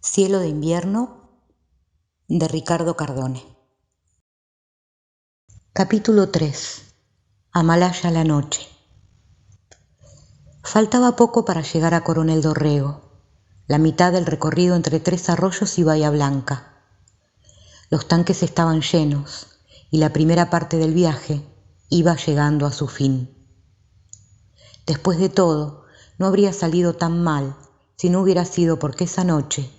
Cielo de invierno, de Ricardo Cardone. Capítulo 3. Amalaya la noche. Faltaba poco para llegar a Coronel Dorrego, la mitad del recorrido entre Tres Arroyos y Bahía Blanca. Los tanques estaban llenos y la primera parte del viaje iba llegando a su fin. Después de todo, no habría salido tan mal si no hubiera sido porque esa noche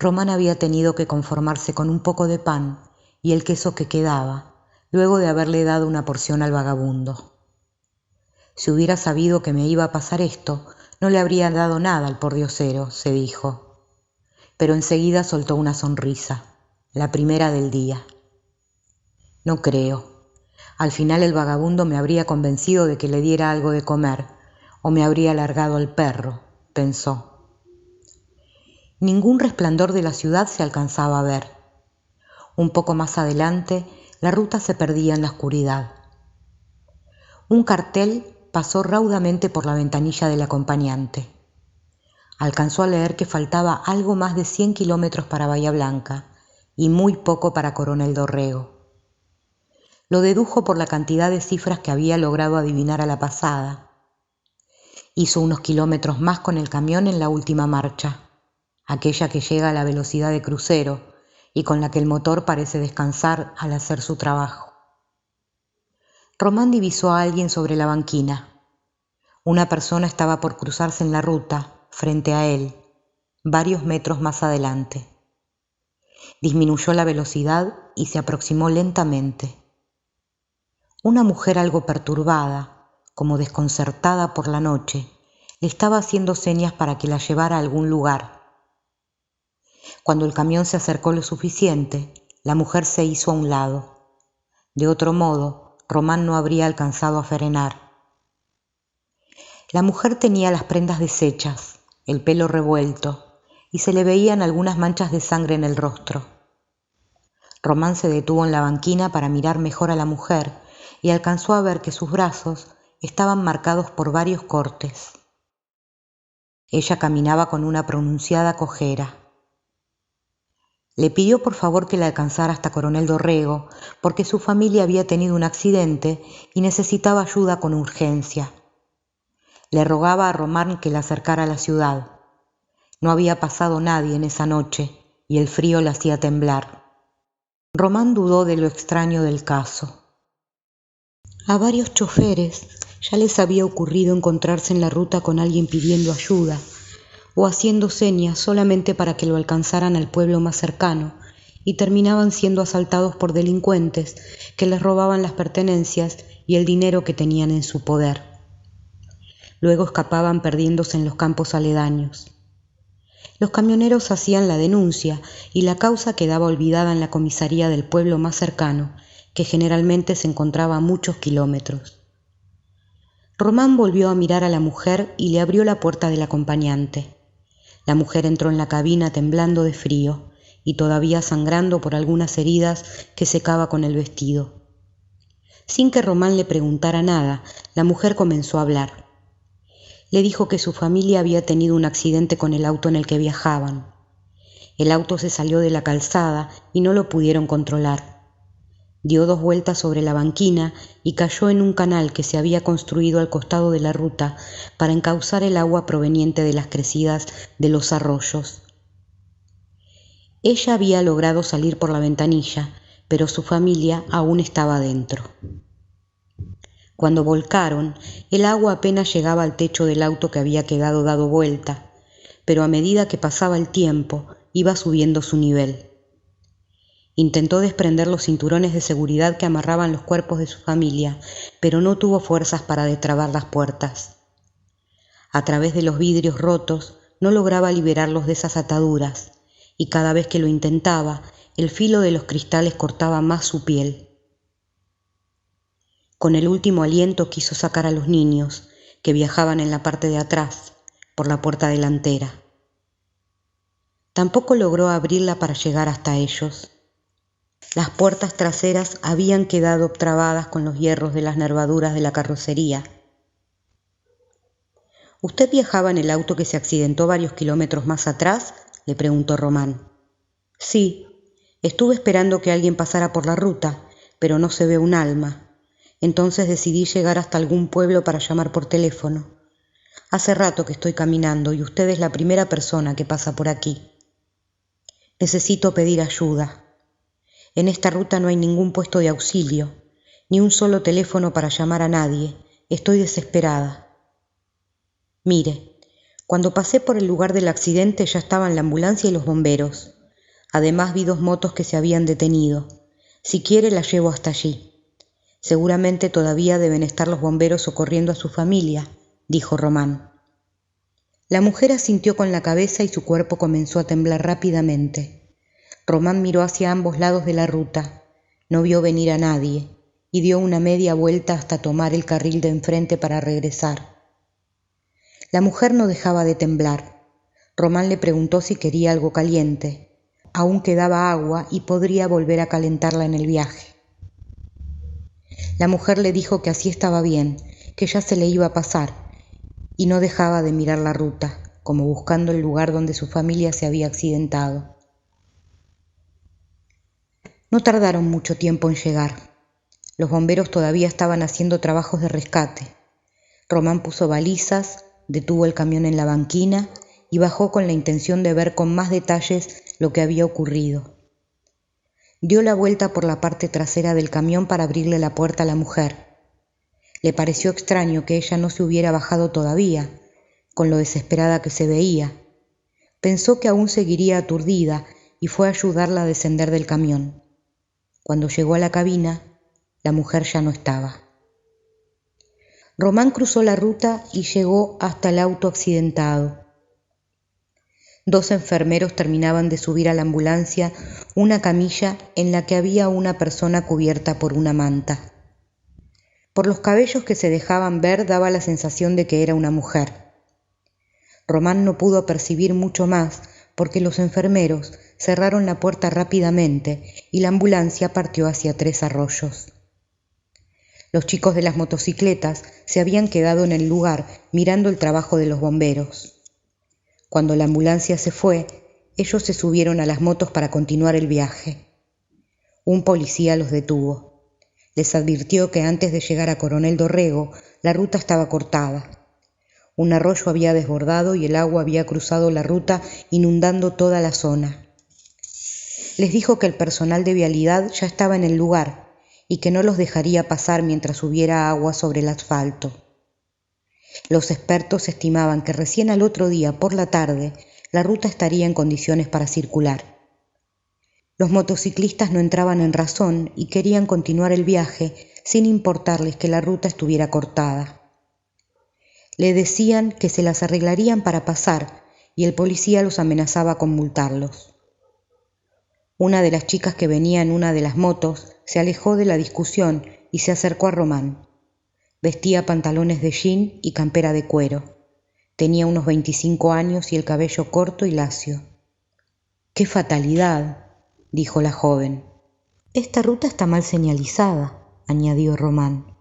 Román había tenido que conformarse con un poco de pan y el queso que quedaba, luego de haberle dado una porción al vagabundo. Si hubiera sabido que me iba a pasar esto, no le habría dado nada al pordiosero, se dijo. Pero enseguida soltó una sonrisa, la primera del día. No creo. Al final el vagabundo me habría convencido de que le diera algo de comer, o me habría largado al perro, pensó. Ningún resplandor de la ciudad se alcanzaba a ver. Un poco más adelante, la ruta se perdía en la oscuridad. Un cartel pasó raudamente por la ventanilla del acompañante. Alcanzó a leer que faltaba algo más de 100 kilómetros para Bahía Blanca y muy poco para Coronel Dorrego. Lo dedujo por la cantidad de cifras que había logrado adivinar a la pasada. Hizo unos kilómetros más con el camión en la última marcha, aquella que llega a la velocidad de crucero y con la que el motor parece descansar al hacer su trabajo. Román divisó a alguien sobre la banquina. Una persona estaba por cruzarse en la ruta, frente a él, varios metros más adelante. Disminuyó la velocidad y se aproximó lentamente. Una mujer algo perturbada, como desconcertada por la noche, le estaba haciendo señas para que la llevara a algún lugar. Cuando el camión se acercó lo suficiente, la mujer se hizo a un lado. De otro modo, Román no habría alcanzado a frenar. La mujer tenía las prendas deshechas, el pelo revuelto, y se le veían algunas manchas de sangre en el rostro. Román se detuvo en la banquina para mirar mejor a la mujer y alcanzó a ver que sus brazos estaban marcados por varios cortes. Ella caminaba con una pronunciada cojera. Le pidió por favor que la alcanzara hasta Coronel Dorrego, porque su familia había tenido un accidente y necesitaba ayuda con urgencia. Le rogaba a Román que la acercara a la ciudad. No había pasado nadie en esa noche y el frío la hacía temblar. Román dudó de lo extraño del caso. A varios choferes ya les había ocurrido encontrarse en la ruta con alguien pidiendo ayuda o haciendo señas solamente para que lo alcanzaran al pueblo más cercano, y terminaban siendo asaltados por delincuentes que les robaban las pertenencias y el dinero que tenían en su poder. Luego escapaban perdiéndose en los campos aledaños. Los camioneros hacían la denuncia y la causa quedaba olvidada en la comisaría del pueblo más cercano, que generalmente se encontraba a muchos kilómetros. Román volvió a mirar a la mujer y le abrió la puerta del acompañante. La mujer entró en la cabina temblando de frío y todavía sangrando por algunas heridas que secaba con el vestido. Sin que Román le preguntara nada, la mujer comenzó a hablar. Le dijo que su familia había tenido un accidente con el auto en el que viajaban. El auto se salió de la calzada y no lo pudieron controlar. Dio 2 vueltas sobre la banquina y cayó en un canal que se había construido al costado de la ruta para encauzar el agua proveniente de las crecidas de los arroyos. Ella había logrado salir por la ventanilla, pero su familia aún estaba dentro. Cuando volcaron, el agua apenas llegaba al techo del auto que había quedado dado vuelta, pero a medida que pasaba el tiempo iba subiendo su nivel. Intentó desprender los cinturones de seguridad que amarraban los cuerpos de su familia, pero no tuvo fuerzas para destrabar las puertas. A través de los vidrios rotos no lograba liberarlos de esas ataduras, y cada vez que lo intentaba, el filo de los cristales cortaba más su piel. Con el último aliento quiso sacar a los niños, que viajaban en la parte de atrás, por la puerta delantera. Tampoco logró abrirla para llegar hasta ellos. Las puertas traseras habían quedado trabadas con los hierros de las nervaduras de la carrocería. «¿Usted viajaba en el auto que se accidentó varios kilómetros más atrás?», le preguntó Román. Sí, estuve esperando que alguien pasara por la ruta, pero no se ve un alma. Entonces decidí llegar hasta algún pueblo para llamar por teléfono. Hace rato que estoy caminando y usted es la primera persona que pasa por aquí. Necesito pedir ayuda. En esta ruta no hay ningún puesto de auxilio, ni un solo teléfono para llamar a nadie. Estoy desesperada. Mire, cuando pasé por el lugar del accidente ya estaban la ambulancia y los bomberos. Además vi 2 motos que se habían detenido. Si quiere la llevo hasta allí. Seguramente todavía deben estar los bomberos socorriendo a su familia, dijo Román. La mujer asintió con la cabeza y su cuerpo comenzó a temblar rápidamente. Román miró hacia ambos lados de la ruta. No vio venir a nadie y dio una media vuelta hasta tomar el carril de enfrente para regresar. La mujer no dejaba de temblar. Román le preguntó si quería algo caliente. Aún quedaba agua y podría volver a calentarla en el viaje. La mujer le dijo que así estaba bien, que ya se le iba a pasar, y no dejaba de mirar la ruta, como buscando el lugar donde su familia se había accidentado. No tardaron mucho tiempo en llegar. Los bomberos todavía estaban haciendo trabajos de rescate. Román puso balizas, detuvo el camión en la banquina y bajó con la intención de ver con más detalles lo que había ocurrido. Dio la vuelta por la parte trasera del camión para abrirle la puerta a la mujer. Le pareció extraño que ella no se hubiera bajado todavía, con lo desesperada que se veía. Pensó que aún seguiría aturdida y fue a ayudarla a descender del camión. Cuando llegó a la cabina, la mujer ya no estaba. Román cruzó la ruta y llegó hasta el auto accidentado. 2 enfermeros terminaban de subir a la ambulancia una camilla en la que había una persona cubierta por una manta. Por los cabellos que se dejaban ver daba la sensación de que era una mujer. Román no pudo percibir mucho más porque los enfermeros cerraron la puerta rápidamente y la ambulancia partió hacia 3 arroyos. Los chicos de las motocicletas se habían quedado en el lugar mirando el trabajo de los bomberos. Cuando la ambulancia se fue, ellos se subieron a las motos para continuar el viaje. Un policía los detuvo. Les advirtió que antes de llegar a Coronel Dorrego, la ruta estaba cortada. Un arroyo había desbordado y el agua había cruzado la ruta inundando toda la zona. Les dijo que el personal de vialidad ya estaba en el lugar y que no los dejaría pasar mientras hubiera agua sobre el asfalto. Los expertos estimaban que recién al otro día por la tarde la ruta estaría en condiciones para circular. Los motociclistas no entraban en razón y querían continuar el viaje sin importarles que la ruta estuviera cortada. Le decían que se las arreglarían para pasar y el policía los amenazaba con multarlos. Una de las chicas que venía en una de las motos se alejó de la discusión y se acercó a Román. Vestía pantalones de jean y campera de cuero. Tenía unos 25 años y el cabello corto y lacio. ¡Qué fatalidad!, dijo la joven. Esta ruta está mal señalizada, añadió Román.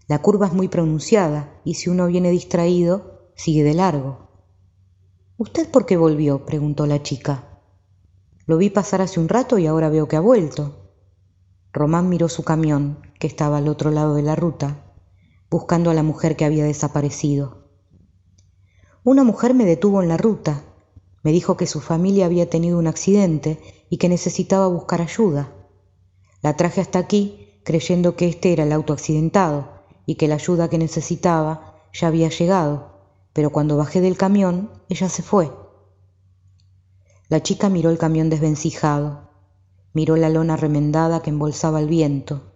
La curva es muy pronunciada y si uno viene distraído, sigue de largo. ¿Usted por qué volvió?, preguntó la chica. Lo vi pasar hace un rato y ahora veo que ha vuelto. Román miró su camión, que estaba al otro lado de la ruta, buscando a la mujer que había desaparecido. Una mujer me detuvo en la ruta. Me dijo que su familia había tenido un accidente y que necesitaba buscar ayuda. La traje hasta aquí creyendo que este era el auto accidentado y que la ayuda que necesitaba ya había llegado, pero cuando bajé del camión, ella se fue. La chica miró el camión desvencijado, miró la lona remendada que embolsaba el viento,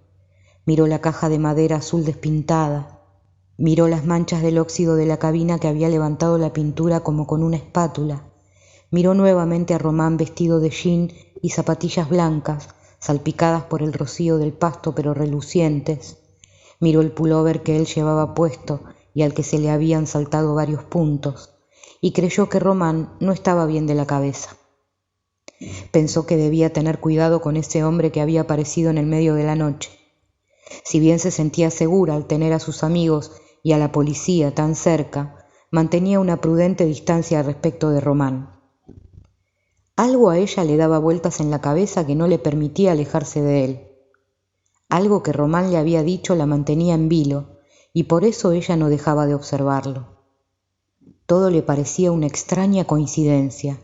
miró la caja de madera azul despintada, miró las manchas del óxido de la cabina que había levantado la pintura como con una espátula, miró nuevamente a Román vestido de jean y zapatillas blancas, salpicadas por el rocío del pasto pero relucientes, miró el pullover que él llevaba puesto y al que se le habían saltado varios puntos, y creyó que Román no estaba bien de la cabeza. Pensó que debía tener cuidado con ese hombre que había aparecido en el medio de la noche. Si bien se sentía segura al tener a sus amigos y a la policía tan cerca, mantenía una prudente distancia respecto de Román. Algo a ella le daba vueltas en la cabeza que no le permitía alejarse de él. Algo que Román le había dicho la mantenía en vilo, y por eso ella no dejaba de observarlo. Todo le parecía una extraña coincidencia.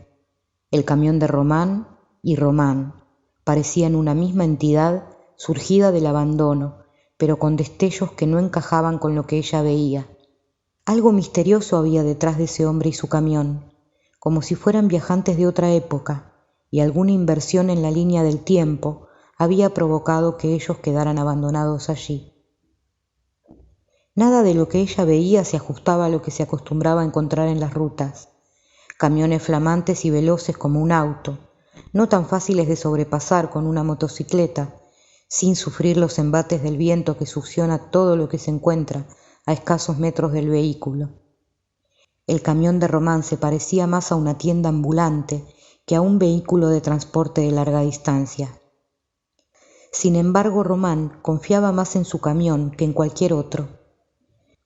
El camión de Román y Román parecían una misma entidad surgida del abandono, pero con destellos que no encajaban con lo que ella veía. Algo misterioso había detrás de ese hombre y su camión, como si fueran viajantes de otra época, y alguna inversión en la línea del tiempo había provocado que ellos quedaran abandonados allí. Nada de lo que ella veía se ajustaba a lo que se acostumbraba a encontrar en las rutas. Camiones flamantes y veloces como un auto, no tan fáciles de sobrepasar con una motocicleta, sin sufrir los embates del viento que succiona todo lo que se encuentra a escasos metros del vehículo. El camión de Román se parecía más a una tienda ambulante que a un vehículo de transporte de larga distancia. Sin embargo, Román confiaba más en su camión que en cualquier otro.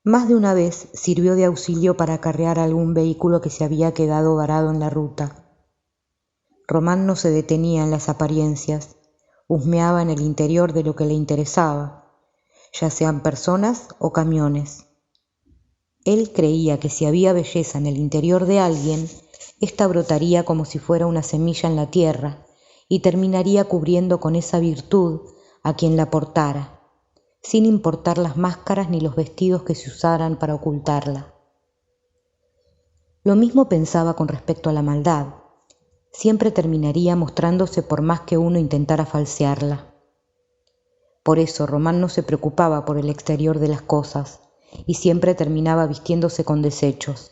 Más de una vez sirvió de auxilio para acarrear algún vehículo que se había quedado varado en la ruta. Román no se detenía en las apariencias, husmeaba en el interior de lo que le interesaba, ya sean personas o camiones. Él creía que si había belleza en el interior de alguien, ésta brotaría como si fuera una semilla en la tierra y terminaría cubriendo con esa virtud a quien la portara, sin importar las máscaras ni los vestidos que se usaran para ocultarla. Lo mismo pensaba con respecto a la maldad. Siempre terminaría mostrándose por más que uno intentara falsearla. Por eso Román no se preocupaba por el exterior de las cosas y siempre terminaba vistiéndose con desechos.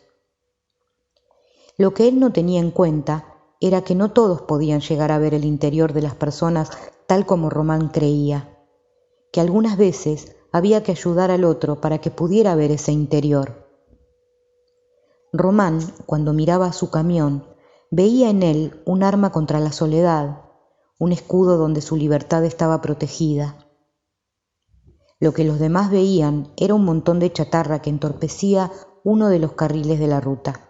Lo que él no tenía en cuenta era que no todos podían llegar a ver el interior de las personas tal como Román creía, que algunas veces había que ayudar al otro para que pudiera ver ese interior. Román, cuando miraba a su camión, veía en él un arma contra la soledad, un escudo donde su libertad estaba protegida. Lo que los demás veían era un montón de chatarra que entorpecía uno de los carriles de la ruta.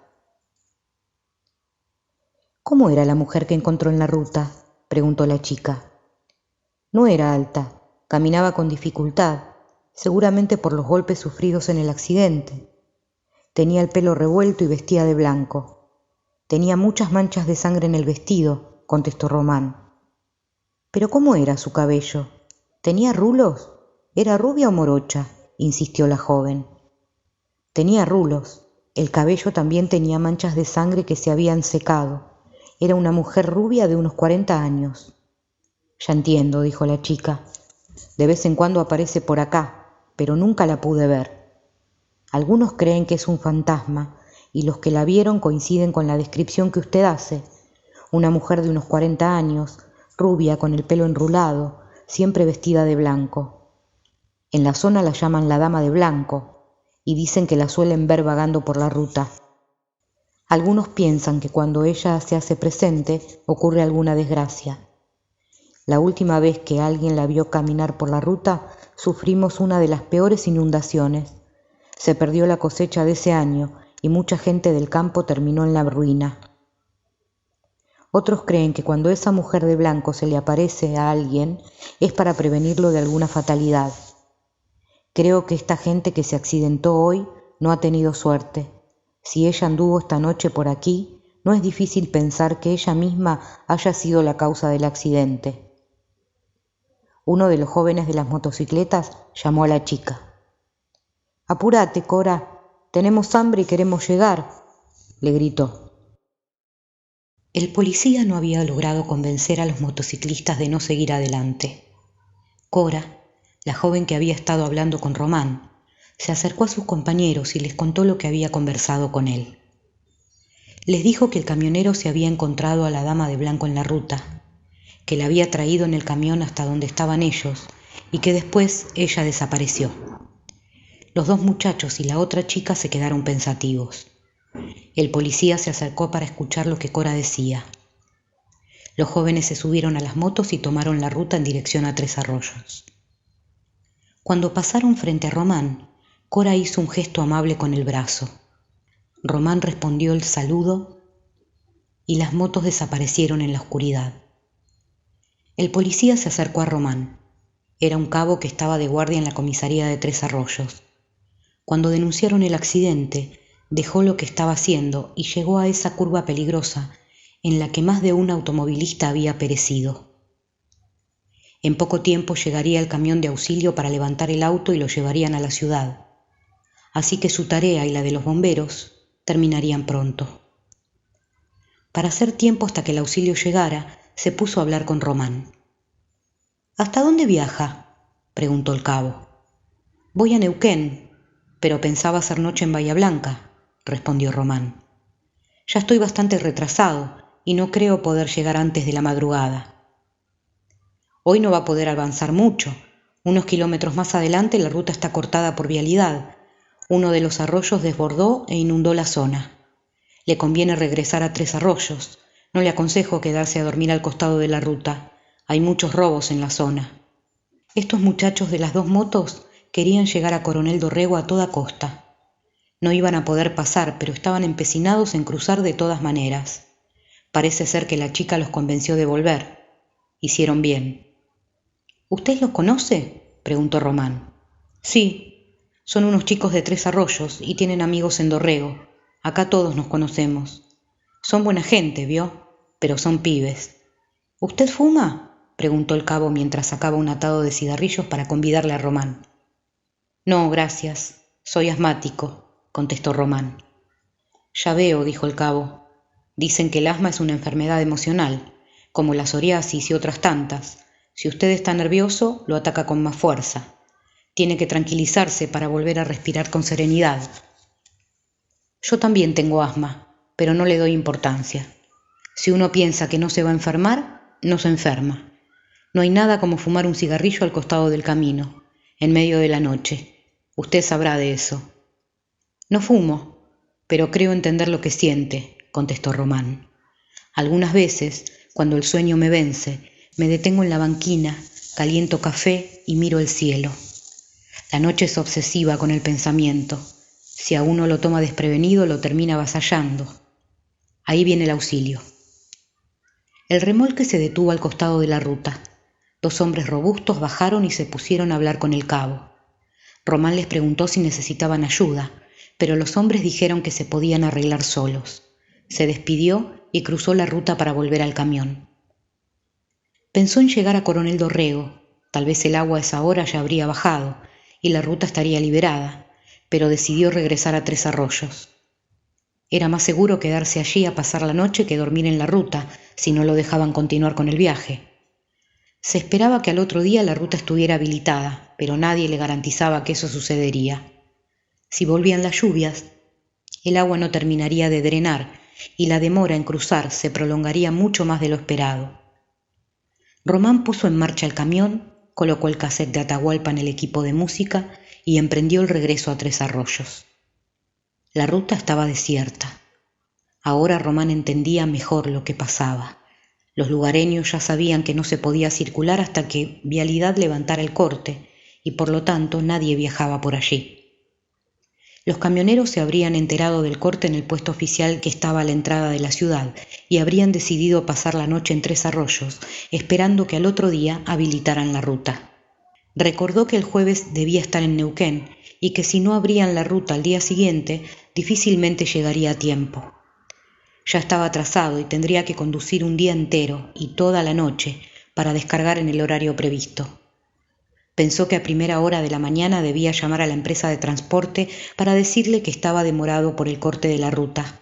¿Cómo era la mujer que encontró en la ruta?, preguntó la chica. No era alta, caminaba con dificultad, seguramente por los golpes sufridos en el accidente. Tenía el pelo revuelto y vestía de blanco. Tenía muchas manchas de sangre en el vestido, contestó Román. ¿Pero cómo era su cabello? ¿Tenía rulos? ¿Era rubia o morocha?, insistió la joven. Tenía rulos. El cabello también tenía manchas de sangre que se habían secado. Era una mujer rubia de unos 40 años. Ya entiendo, dijo la chica. De vez en cuando aparece por acá, pero nunca la pude ver. Algunos creen que es un fantasma, y los que la vieron coinciden con la descripción que usted hace. Una mujer de unos 40 años, rubia, con el pelo enrulado, siempre vestida de blanco. En la zona la llaman la dama de blanco, y dicen que la suelen ver vagando por la ruta. Algunos piensan que cuando ella se hace presente ocurre alguna desgracia. La última vez que alguien la vio caminar por la ruta, sufrimos una de las peores inundaciones. Se perdió la cosecha de ese año y mucha gente del campo terminó en la ruina. Otros creen que cuando esa mujer de blanco se le aparece a alguien es para prevenirlo de alguna fatalidad. Creo que esta gente que se accidentó hoy no ha tenido suerte. Si ella anduvo esta noche por aquí, no es difícil pensar que ella misma haya sido la causa del accidente. Uno de los jóvenes de las motocicletas llamó a la chica. «Apúrate, Cora, tenemos hambre y queremos llegar», le gritó. El policía no había logrado convencer a los motociclistas de no seguir adelante. Cora, la joven que había estado hablando con Román, se acercó a sus compañeros y les contó lo que había conversado con él. Les dijo que el camionero se había encontrado a la dama de blanco en la ruta, que la había traído en el camión hasta donde estaban ellos y que después ella desapareció. Los dos muchachos y la otra chica se quedaron pensativos. El policía se acercó para escuchar lo que Cora decía. Los jóvenes se subieron a las motos y tomaron la ruta en dirección a Tres Arroyos. Cuando pasaron frente a Román, Cora hizo un gesto amable con el brazo. Román respondió el saludo y las motos desaparecieron en la oscuridad. El policía se acercó a Román. Era un cabo que estaba de guardia en la comisaría de Tres Arroyos. Cuando denunciaron el accidente, dejó lo que estaba haciendo y llegó a esa curva peligrosa en la que más de un automovilista había perecido. En poco tiempo llegaría el camión de auxilio para levantar el auto y lo llevarían a la ciudad. Así que su tarea y la de los bomberos terminarían pronto. Para hacer tiempo hasta que el auxilio llegara, se puso a hablar con Román. ¿Hasta dónde viaja?, preguntó el cabo. Voy a Neuquén, pero pensaba hacer noche en Bahía Blanca, respondió Román. Ya estoy bastante retrasado y no creo poder llegar antes de la madrugada. Hoy no va a poder avanzar mucho. Unos kilómetros más adelante la ruta está cortada por vialidad. Uno de los arroyos desbordó e inundó la zona. Le conviene regresar a Tres Arroyos. No le aconsejo quedarse a dormir al costado de la ruta. Hay muchos robos en la zona. Estos muchachos de las 2 motos querían llegar a Coronel Dorrego a toda costa. No iban a poder pasar, pero estaban empecinados en cruzar de todas maneras. Parece ser que la chica los convenció de volver. Hicieron bien. ¿Usted los conoce?, preguntó Román. Sí, son unos chicos de Tres Arroyos y tienen amigos en Dorrego. Acá todos nos conocemos. Son buena gente, ¿vio? Pero son pibes. ¿Usted fuma?, preguntó el cabo mientras sacaba un atado de cigarrillos para convidarle a Román. No, gracias. Soy asmático, contestó Román. Ya veo, dijo el cabo. Dicen que el asma es una enfermedad emocional, como la psoriasis y otras tantas. Si usted está nervioso, lo ataca con más fuerza. Tiene que tranquilizarse para volver a respirar con serenidad. Yo también tengo asma, pero no le doy importancia. Si uno piensa que no se va a enfermar, no se enferma. No hay nada como fumar un cigarrillo al costado del camino, en medio de la noche. Usted sabrá de eso. No fumo, pero creo entender lo que siente, contestó Román. Algunas veces, cuando el sueño me vence, me detengo en la banquina, caliento café y miro el cielo. La noche es obsesiva con el pensamiento. Si a uno lo toma desprevenido, lo termina avasallando. Ahí viene el auxilio. El remolque se detuvo al costado de la ruta. 2 hombres robustos bajaron y se pusieron a hablar con el cabo. Román les preguntó si necesitaban ayuda, pero los hombres dijeron que se podían arreglar solos. Se despidió y cruzó la ruta para volver al camión. Pensó en llegar a Coronel Dorrego. Tal vez el agua a esa hora ya habría bajado y la ruta estaría liberada, pero decidió regresar a Tres Arroyos. Era más seguro quedarse allí a pasar la noche que dormir en la ruta si no lo dejaban continuar con el viaje. Se esperaba que al otro día la ruta estuviera habilitada, pero nadie le garantizaba que eso sucedería. Si volvían las lluvias, el agua no terminaría de drenar y la demora en cruzar se prolongaría mucho más de lo esperado. Román puso en marcha el camión, colocó el cassette de Atahualpa en el equipo de música y emprendió el regreso a Tres Arroyos. La ruta estaba desierta. Ahora Román entendía mejor lo que pasaba. Los lugareños ya sabían que no se podía circular hasta que Vialidad levantara el corte y por lo tanto nadie viajaba por allí. Los camioneros se habrían enterado del corte en el puesto oficial que estaba a la entrada de la ciudad y habrían decidido pasar la noche en Tres Arroyos, esperando que al otro día habilitaran la ruta. Recordó que el jueves debía estar en Neuquén y que si no abrían la ruta al día siguiente, difícilmente llegaría a tiempo. Ya estaba atrasado y tendría que conducir un día entero y toda la noche para descargar en el horario previsto. Pensó que a primera hora de la mañana debía llamar a la empresa de transporte para decirle que estaba demorado por el corte de la ruta.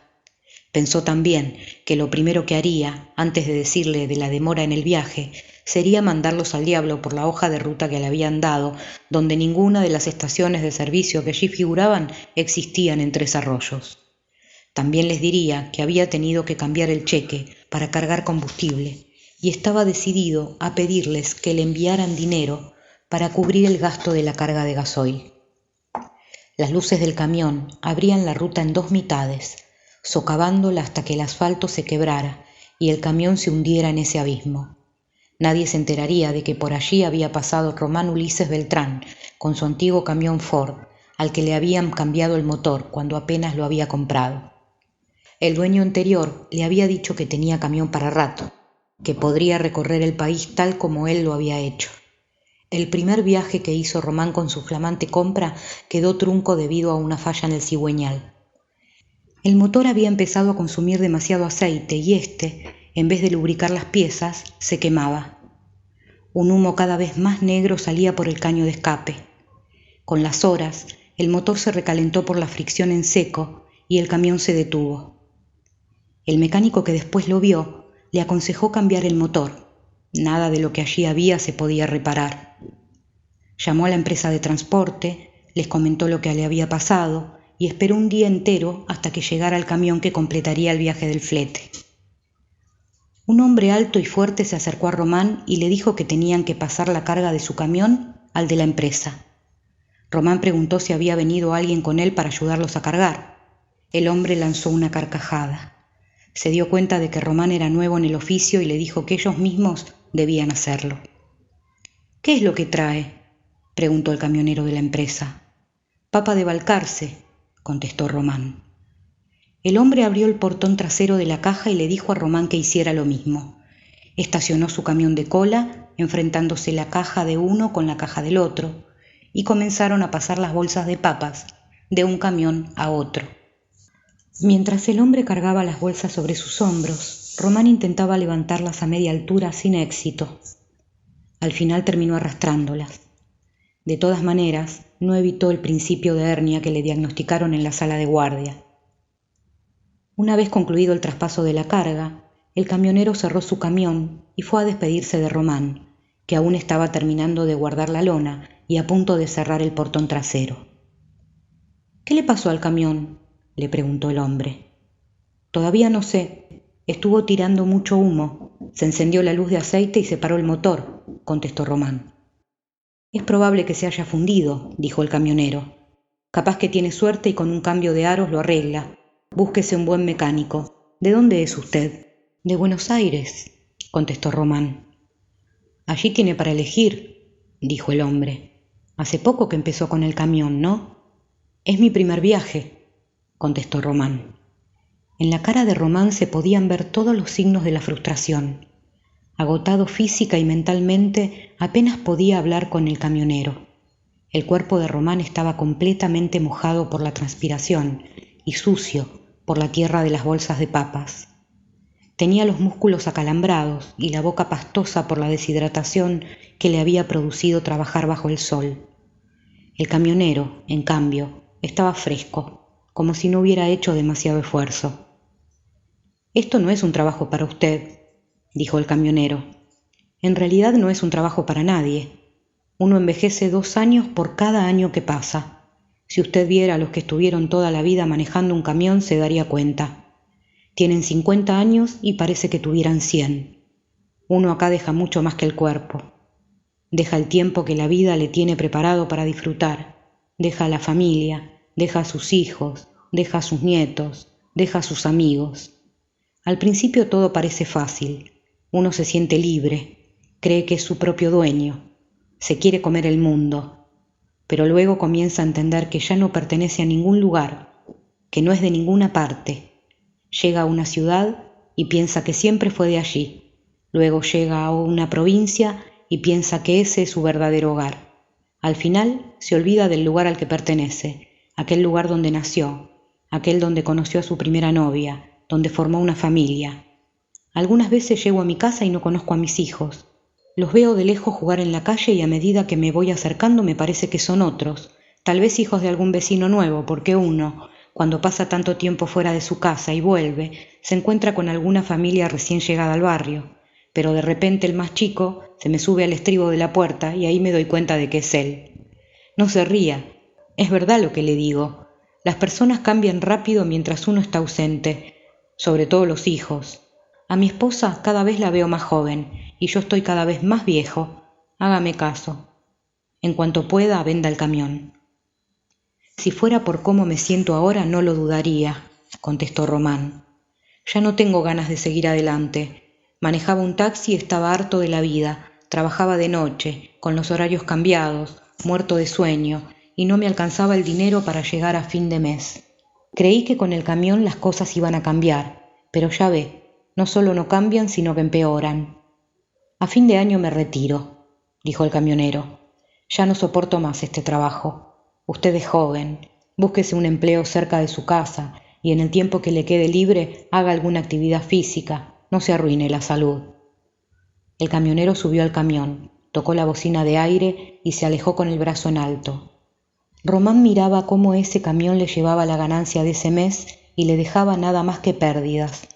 Pensó también que lo primero que haría, antes de decirle de la demora en el viaje, sería mandarlos al diablo por la hoja de ruta que le habían dado, donde ninguna de las estaciones de servicio que allí figuraban existían en Tres Arroyos. También les diría que había tenido que cambiar el cheque para cargar combustible y estaba decidido a pedirles que le enviaran dinero para cubrir el gasto de la carga de gasoil. Las luces del camión abrían la ruta en 2 mitades, socavándola hasta que el asfalto se quebrara y el camión se hundiera en ese abismo. Nadie se enteraría de que por allí había pasado Román Ulises Beltrán con su antiguo camión Ford, al que le habían cambiado el motor cuando apenas lo había comprado. El dueño anterior le había dicho que tenía camión para rato, que podría recorrer el país tal como él lo había hecho. El primer viaje que hizo Román con su flamante compra quedó trunco debido a una falla en el cigüeñal. El motor había empezado a consumir demasiado aceite y en vez de lubricar las piezas, se quemaba. Un humo cada vez más negro salía por el caño de escape. Con las horas, el motor se recalentó por la fricción en seco y el camión se detuvo. El mecánico que después lo vio le aconsejó cambiar el motor. Nada de lo que allí había se podía reparar. Llamó a la empresa de transporte, les comentó lo que le había pasado y esperó un día entero hasta que llegara el camión que completaría el viaje del flete. Un hombre alto y fuerte se acercó a Román y le dijo que tenían que pasar la carga de su camión al de la empresa. Román preguntó si había venido alguien con él para ayudarlos a cargar. El hombre lanzó una carcajada. Se dio cuenta de que Román era nuevo en el oficio y le dijo que ellos mismos debían hacerlo. «¿Qué es lo que trae?», preguntó el camionero de la empresa. «Papa de Balcarce», contestó Román. El hombre abrió el portón trasero de la caja y le dijo a Román que hiciera lo mismo. Estacionó su camión de cola, enfrentándose la caja de uno con la caja del otro, y comenzaron a pasar las bolsas de papas de un camión a otro. Mientras el hombre cargaba las bolsas sobre sus hombros, Román intentaba levantarlas a media altura sin éxito. Al final terminó arrastrándolas. De todas maneras, no evitó el principio de hernia que le diagnosticaron en la sala de guardia. Una vez concluido el traspaso de la carga, el camionero cerró su camión y fue a despedirse de Román, que aún estaba terminando de guardar la lona y a punto de cerrar el portón trasero. «¿Qué le pasó al camión?», le preguntó el hombre. «Todavía no sé. Estuvo tirando mucho humo. Se encendió la luz de aceite y se paró el motor», contestó Román. «Es probable que se haya fundido», dijo el camionero. «Capaz que tiene suerte y con un cambio de aros lo arregla. Búsquese un buen mecánico. ¿De dónde es usted?». «De Buenos Aires», contestó Román. «Allí tiene para elegir», dijo el hombre. «Hace poco que empezó con el camión, ¿no?». «Es mi primer viaje», contestó Román. En la cara de Román se podían ver todos los signos de la frustración. Agotado física y mentalmente, apenas podía hablar con el camionero. El cuerpo de Román estaba completamente mojado por la transpiración y sucio por la tierra de las bolsas de papas. Tenía los músculos acalambrados y la boca pastosa por la deshidratación que le había producido trabajar bajo el sol. El camionero, en cambio, estaba fresco, como si no hubiera hecho demasiado esfuerzo. «Esto no es un trabajo para usted», dijo el camionero. «En realidad no es un trabajo para nadie. Uno envejece 2 años por cada año que pasa. Si usted viera a los que estuvieron toda la vida manejando un camión se daría cuenta. Tienen 50 años y parece que tuvieran 100. Uno acá deja mucho más que el cuerpo. Deja el tiempo que la vida le tiene preparado para disfrutar. Deja a la familia, deja a sus hijos, deja a sus nietos, deja a sus amigos. Al principio todo parece fácil. Uno se siente libre, cree que es su propio dueño, se quiere comer el mundo. Pero luego comienza a entender que ya no pertenece a ningún lugar, que no es de ninguna parte. Llega a una ciudad y piensa que siempre fue de allí. Luego llega a una provincia y piensa que ese es su verdadero hogar. Al final se olvida del lugar al que pertenece, aquel lugar donde nació, aquel donde conoció a su primera novia, donde formó una familia. Algunas veces llego a mi casa y no conozco a mis hijos. Los veo de lejos jugar en la calle y a medida que me voy acercando me parece que son otros, tal vez hijos de algún vecino nuevo, porque uno, cuando pasa tanto tiempo fuera de su casa y vuelve, se encuentra con alguna familia recién llegada al barrio, pero de repente el más chico se me sube al estribo de la puerta y ahí me doy cuenta de que es él. No se ría, es verdad lo que le digo. Las personas cambian rápido mientras uno está ausente, sobre todo los hijos. A mi esposa cada vez la veo más joven y yo estoy cada vez más viejo. Hágame caso. En cuanto pueda, venda el camión». «Si fuera por cómo me siento ahora, no lo dudaría», contestó Román. «Ya no tengo ganas de seguir adelante. Manejaba un taxi y estaba harto de la vida. Trabajaba de noche, con los horarios cambiados, muerto de sueño, y no me alcanzaba el dinero para llegar a fin de mes. Creí que con el camión las cosas iban a cambiar, pero ya ve, no solo no cambian, sino que empeoran. A fin de año me retiro, dijo el camionero. Ya no soporto más este trabajo. Usted es joven, búsquese un empleo cerca de su casa y en el tiempo que le quede libre haga alguna actividad física, no se arruine la salud. El camionero subió al camión, tocó la bocina de aire y se alejó con el brazo en alto. Román miraba cómo ese camión le llevaba la ganancia de ese mes y le dejaba nada más que pérdidas.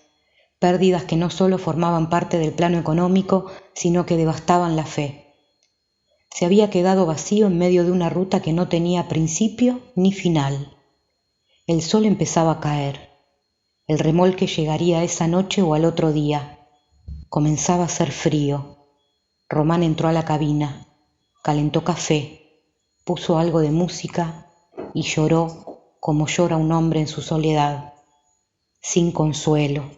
Pérdidas que no solo formaban parte del plano económico, sino que devastaban la fe. Se había quedado vacío en medio de una ruta que no tenía principio ni final. El sol empezaba a caer. El remolque llegaría esa noche o al otro día. Comenzaba a hacer frío. Román entró a la cabina, calentó café, puso algo de música y lloró como llora un hombre en su soledad, sin consuelo.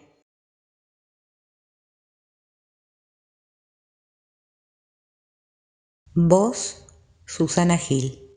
Voz: Susana Gil.